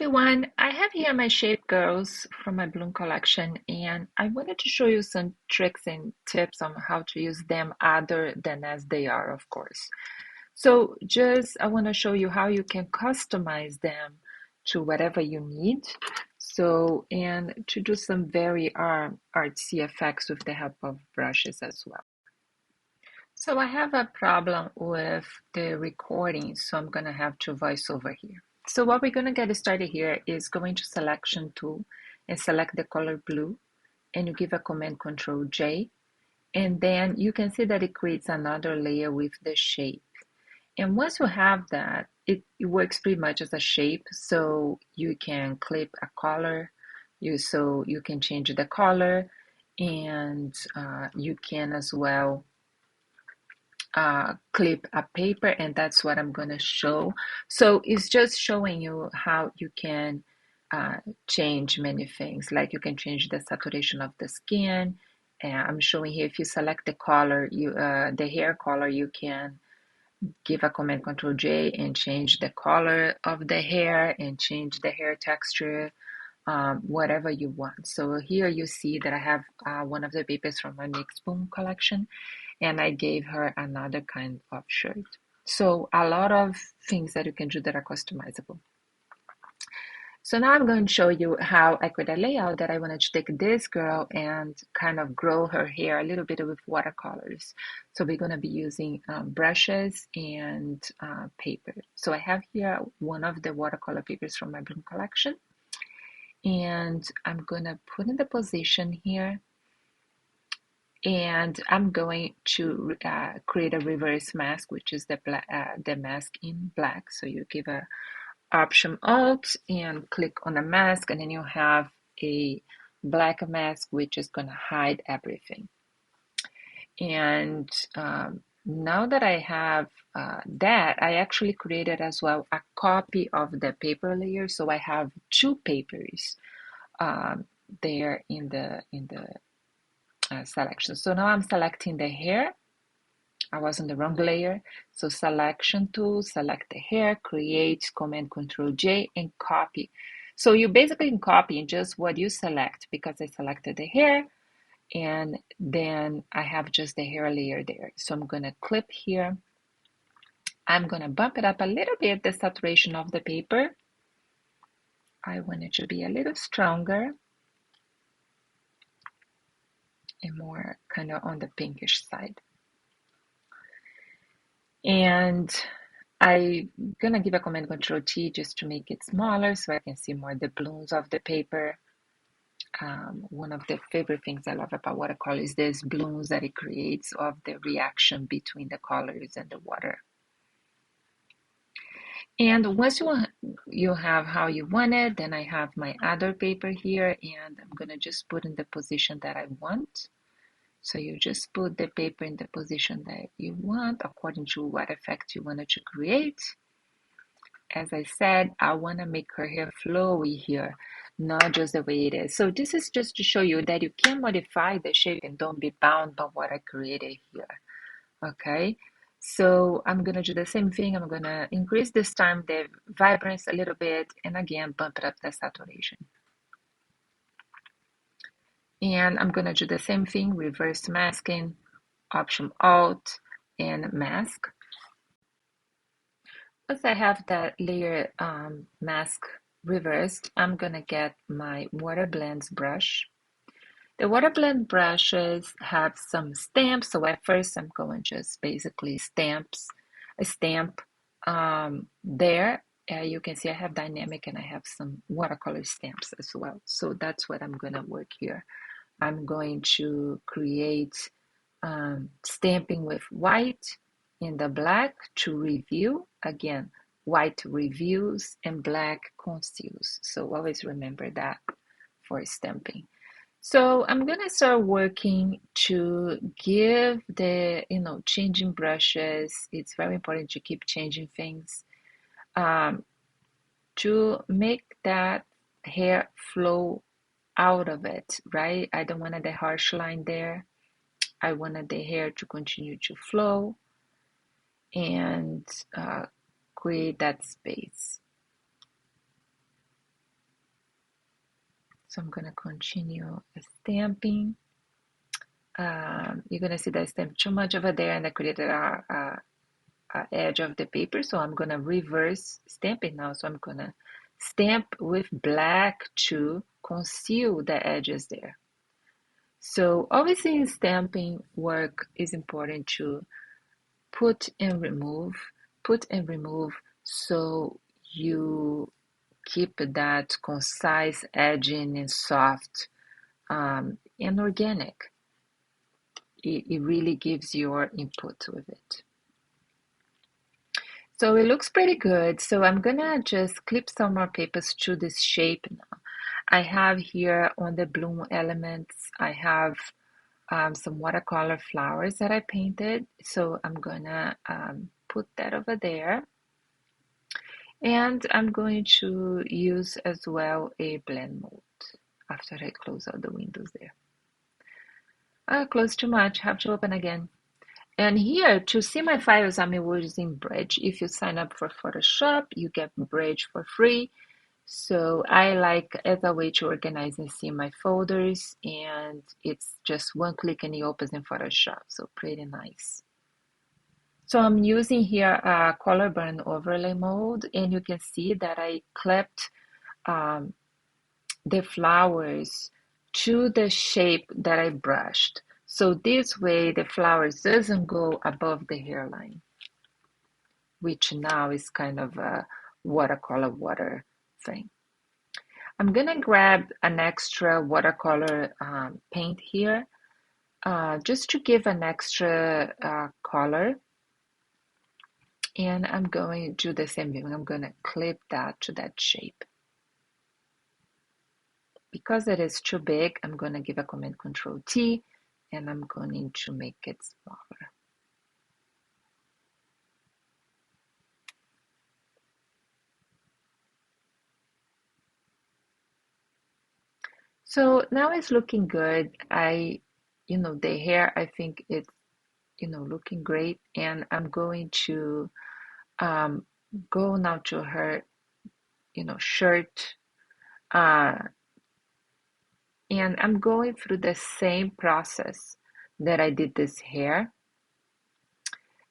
Everyone, I have here my shape girls from my bloom collection, and I wanted to show you some tricks and tips on how to use them other than as they are, of course. So just I want to show you how you can customize them to whatever you need. So, and to do some very artsy effects with the help of brushes as well. So I have a problem with the recording, so I'm gonna have to voice over here. So what we're gonna get started here is going to selection tool and select the color blue, and you give a command Control J, and then you can see that it creates another layer with the shape. And once you have that, it works pretty much as a shape, so you can clip a color, so you can change the color, and you can as well clip a paper, and that's what I'm going to show. So it's just showing you how you can uh, change many things, like you can change the saturation of the skin. And I'm showing here if you select the color, the hair color, you can give a command Control J and change the color of the hair and change the hair texture, whatever you want. So here you see that I have one of the papers from my mixed boom collection, and I gave her another kind of shirt. So a lot of things that you can do that are customizable. So now I'm going to show you how I create a layout that I wanted to take this girl and kind of grow her hair a little bit with watercolors. So we're going to be using brushes and paper. So I have here one of the watercolor papers from my Bloom collection. And I'm going to put in the position here, and I'm going to create a reverse mask, which is the mask in black. So you give a Option Alt and click on a mask, and then you have a black mask which is going to hide everything. And now that I have that, I actually created as well a copy of the paper layer. So I have two papers there in the selection. So now I'm selecting the hair. I was on the wrong layer. So selection tool, select the hair, create, command Control J, and copy. So you basically copy just what you select, because I selected the hair, and then I have just the hair layer there. So I'm gonna clip here. I'm gonna bump it up a little bit, the saturation of the paper. I want it to be a little stronger and more kind of on the pinkish side. And I'm gonna give a command Control T just to make it smaller so I can see more the blooms of the paper. One of the favorite things I love about watercolor is these blooms that it creates of the reaction between the colors and the water. And once you have how you want it, then I have my other paper here, and I'm gonna just put in the position that I want. So you just put the paper in the position that you want according to what effect you wanted to create. As I said, I want to make her hair flowy here, not just the way it is. So this is just to show you that you can modify the shape and don't be bound by what I created here. Okay, so I'm gonna do the same thing. I'm gonna increase this time the vibrance a little bit, and again bump it up the saturation. And I'm gonna do the same thing, reverse masking, Option Alt, and mask. Once I have that layer mask reversed, I'm gonna get my water blends brush. The water blend brushes have some stamps, so at first I'm going just basically a stamp there. You can see I have dynamic and I have some watercolor stamps as well. So that's what I'm gonna work here. I'm going to create stamping with white and the black to review. Again, white reviews and black conceals. So always remember that for stamping. So I'm gonna start working to give the, changing brushes. It's very important to keep changing things um, to make that hair flow out of it, right? I don't want the harsh line there. I wanted the hair to continue to flow and create that space. So I'm gonna continue stamping. You're gonna see that I stamped too much over there and I created a edge of the paper. So I'm gonna reverse stamp it now. So I'm gonna stamp with black to conceal the edges there. So obviously in stamping work is important to put and remove, put and remove so you keep that concise edging and soft and organic. It really gives your input with it. So it looks pretty good. So I'm gonna just clip some more papers to this shape now. I have here on the bloom elements, I have some watercolor flowers that I painted. So I'm gonna put that over there. And I'm going to use as well a blend mode after I close out the windows there. Close too much, have to open again. And here, to see my files, I'm using Bridge. If you sign up for Photoshop, you get Bridge for free. So I like as a way to organize and see my folders, and it's just one click and it opens in Photoshop. So pretty nice. So I'm using here a color burn overlay mode, and you can see that I clipped the flowers to the shape that I brushed. So this way the flowers doesn't go above the hairline, which now is kind of a watercolor water thing. I'm gonna grab an extra watercolor paint here just to give an extra color. And I'm going to do the same thing. I'm gonna clip that to that shape. Because it is too big, I'm going to give a Command Control T and I'm going to make it smaller. So now it's looking good. The hair, I think it's, looking great. And I'm going to go now to her, shirt. And I'm going through the same process that I did this hair.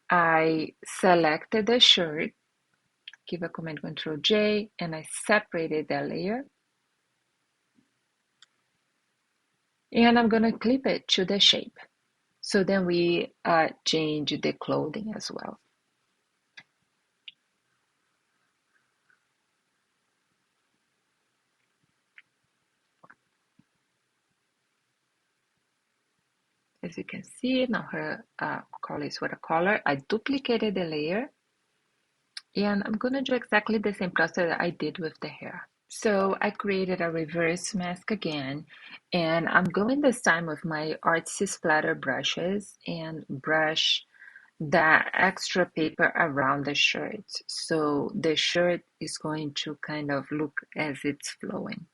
I selected the shirt, give a Command Control J, and I separated that layer. And I'm going to clip it to the shape. So then we change the clothing as well. As you can see, now her color is watercolor. I duplicated the layer. And I'm going to do exactly the same process that I did with the hair. So I created a reverse mask again. And I'm going this time with my artsy splatter brushes and brush that extra paper around the shirt. So the shirt is going to kind of look as it's flowing.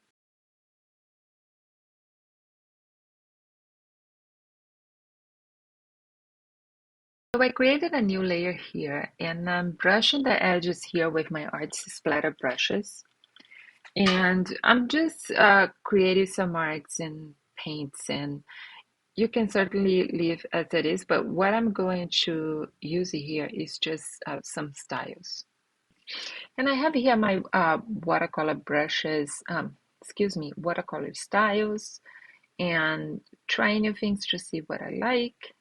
So I created a new layer here and I'm brushing the edges here with my artsy splatter brushes. And I'm just creating some marks and paints, and you can certainly leave as it is, but what I'm going to use here is just some styles. And I have here my watercolor brushes, watercolor styles, and try new things to see what I like.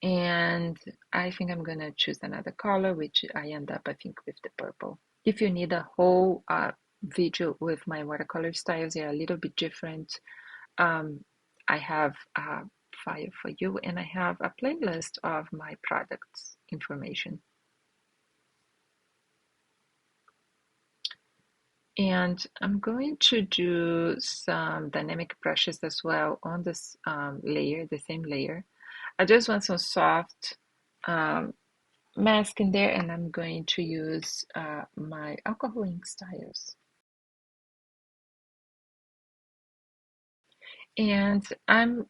And I think I'm gonna choose another color, which I end up, I think, with the purple. If you need a whole video with my watercolor styles, they are a little bit different. I have a file for you, and I have a playlist of my products information. And I'm going to do some dynamic brushes as well on this layer, the same layer. I just want some soft mask in there, and I'm going to use my alcohol ink styles. And I'm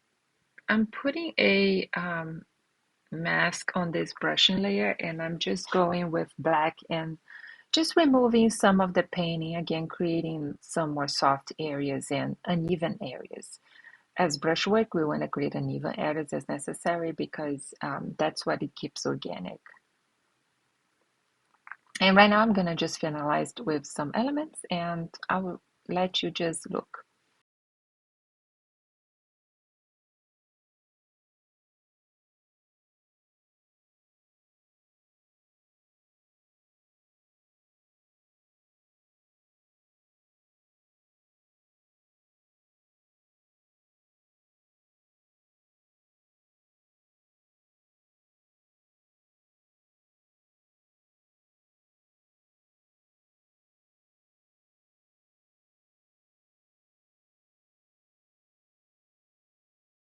putting a mask on this brushing layer, and I'm just going with black and just removing some of the painting, again, creating some more soft areas and uneven areas. As brushwork, we want to create uneven areas as necessary because that's what it keeps organic. And right now I'm going to just finalize with some elements and I will let you just look.